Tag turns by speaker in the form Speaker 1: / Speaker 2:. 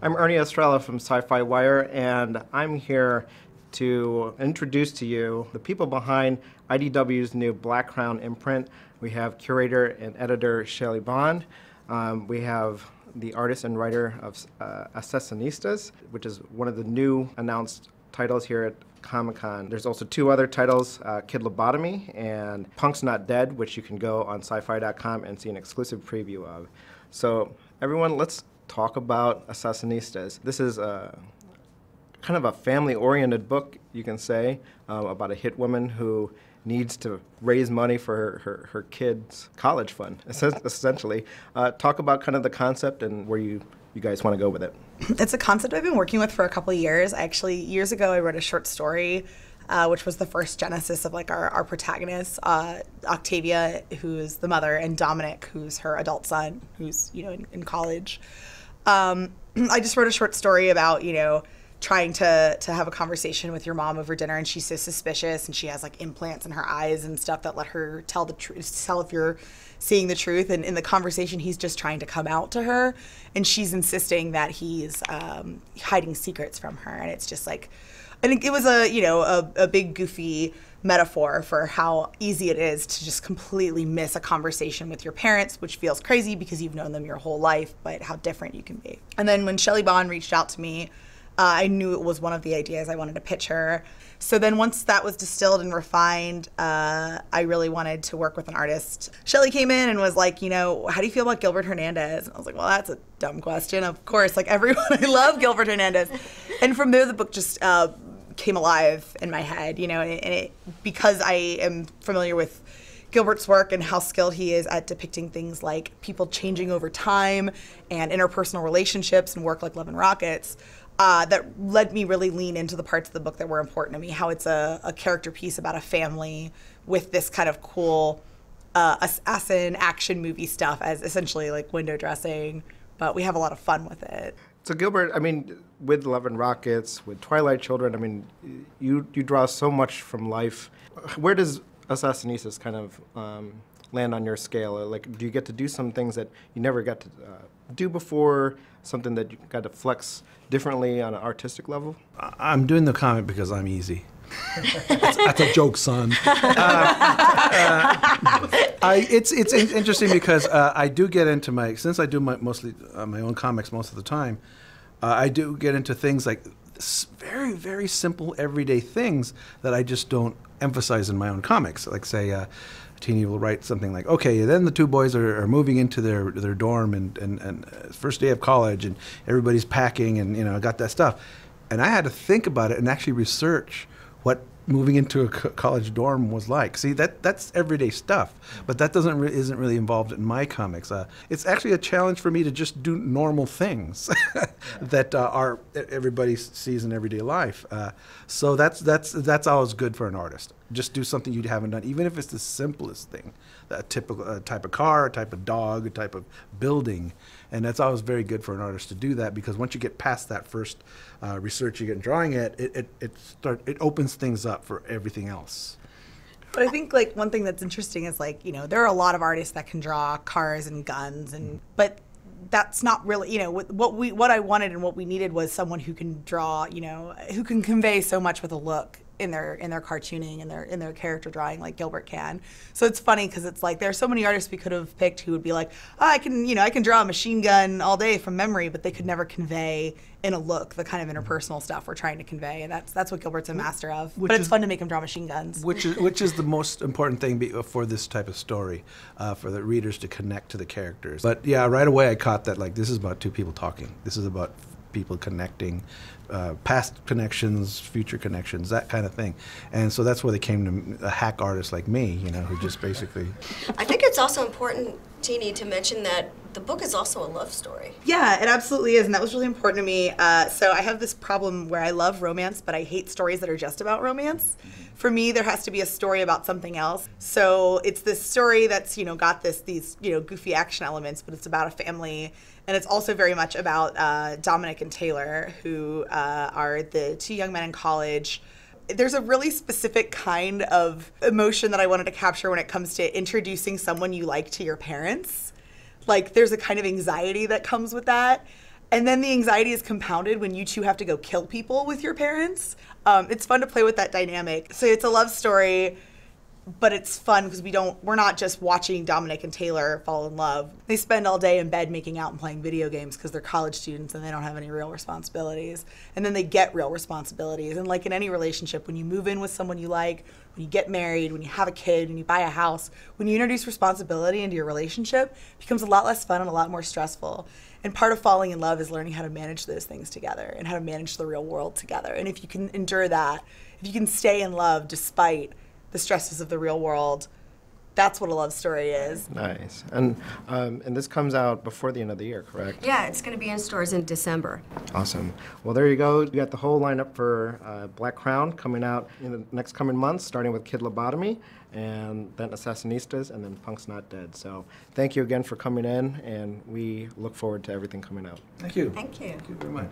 Speaker 1: I'm Ernie Estrella from SYFY WIRE, and I'm here to introduce to you the people behind IDW's new Black Crown imprint. We have curator and editor Shelly Bond. We have the artist and writer of Assassinistas, which is one of the new announced titles here at Comic-Con. There's also two other titles, Kid Lobotomy and Punk's Not Dead, which you can go on syfy.com and see an exclusive preview of. So everyone, let's talk about Assassinistas. This is kind of a family-oriented book, you can say, about a hit woman who needs to raise money for her kids' college fund, essentially. Talk about kind of the concept and where you guys want to go with it.
Speaker 2: It's a concept I've been working with for a couple of years. Actually, years ago, I wrote a short story, which was the first genesis of like our protagonist, Octavia, who's the mother, and Dominic, who's her adult son, who's in college. I just wrote a short story about trying to have a conversation with your mom over dinner, and she's so suspicious, and she has like implants in her eyes and stuff that let her tell the truth, tell if you're seeing the truth. And in the conversation, he's just trying to come out to her, and she's insisting that he's hiding secrets from her. And it's just like, I think it was a big goofy metaphor for how easy it is to just completely miss a conversation with your parents, which feels crazy because you've known them your whole life, but how different you can be. And then when Shelly Bond reached out to me, I knew it was one of the ideas I wanted to pitch her. So then once that was distilled and refined, I really wanted to work with an artist. Shelly came in and was like, how do you feel about Gilbert Hernandez? And I was like, well, that's a dumb question. Of course, like everyone, I love Gilbert Hernandez. And from there, the book just came alive in my head, and because I am familiar with Gilbert's work and how skilled he is at depicting things like people changing over time and interpersonal relationships and work like Love and Rockets, that led me really lean into the parts of the book that were important to me, how it's a character piece about a family with this kind of cool assassin action movie stuff as essentially like window dressing, but we have a lot of fun with it.
Speaker 1: So Gilbert, I mean, with Love and Rockets, with Twilight Children, I mean, you draw so much from life. Where does Assassinistas kind of land on your scale? Like, do you get to do some things that you never got to do before, something that you got to flex differently on an artistic level?
Speaker 3: I'm doing the comic because I'm easy.
Speaker 4: That's a joke, son.
Speaker 3: It's interesting because I do get into since I do mostly my own comics most of the time, I do get into things like very, very simple everyday things that I just don't emphasize in my own comics. Like say, Tini will write something like, okay, then the two boys are moving into their dorm and first day of college and everybody's packing and I got that stuff. And I had to think about it and actually research what moving into a college dorm was like. See, that's everyday stuff, but that isn't really involved in my comics. It's actually a challenge for me to just do normal things that everybody sees in everyday life. So that's always good for an artist. Just do something you haven't done, even if it's the simplest thing, a typical type of car, a type of dog, a type of building. And that's always very good for an artist to do that, because once you get past that first research you get in drawing it opens things up for everything else.
Speaker 2: But I think like one thing that's interesting is like, there are a lot of artists that can draw cars and guns, but that's not really, what I wanted and what we needed was someone who can draw, who can convey so much with a look in their cartooning and in their character drawing like Gilbert can. So it's funny because it's like there are so many artists we could have picked who would be like, oh, I can draw a machine gun all day from memory, but they could never convey in a look the kind of interpersonal stuff we're trying to convey, and that's what Gilbert's a master of. But it's fun to make him draw machine guns.
Speaker 3: Which is the most important thing for this type of story, for the readers to connect to the characters. But yeah, right away I caught that like this is about two people talking. This is about people connecting, past connections, future connections, that kind of thing. And so that's where they came to a hack artist like me, who just basically...
Speaker 5: I think it's also important, Tini, to mention that the book is also a love story.
Speaker 2: Yeah, it absolutely is, and that was really important to me. So I have this problem where I love romance, but I hate stories that are just about romance. For me, there has to be a story about something else. So it's this story that's, got these goofy action elements, but it's about a family. And it's also very much about Dominic and Taylor, who are the two young men in college. There's a really specific kind of emotion that I wanted to capture when it comes to introducing someone you like to your parents. Like, there's a kind of anxiety that comes with that. And then the anxiety is compounded when you two have to go kill people with your parents. It's fun to play with that dynamic. So it's a love story, but it's fun because we're not just watching Dominic and Taylor fall in love. They spend all day in bed making out and playing video games because they're college students and they don't have any real responsibilities. And then they get real responsibilities. And like in any relationship, when you move in with someone you like, when you get married, when you have a kid, when you buy a house, when you introduce responsibility into your relationship, it becomes a lot less fun and a lot more stressful. And part of falling in love is learning how to manage those things together and how to manage the real world together. And if you can endure that, if you can stay in love despite the stresses of the real world, that's what a love story is.
Speaker 1: Nice. And this comes out before the end of the year, correct?
Speaker 5: Yeah, it's going to be in stores in December.
Speaker 1: Awesome. Well, there you go. You got the whole lineup for Black Crown coming out in the next coming months, starting with Kid Lobotomy, and then Assassinistas, and then Punk's Not Dead. So thank you again for coming in, and we look forward to everything coming out.
Speaker 3: Thank you.
Speaker 5: Thank you.
Speaker 3: Thank you very much.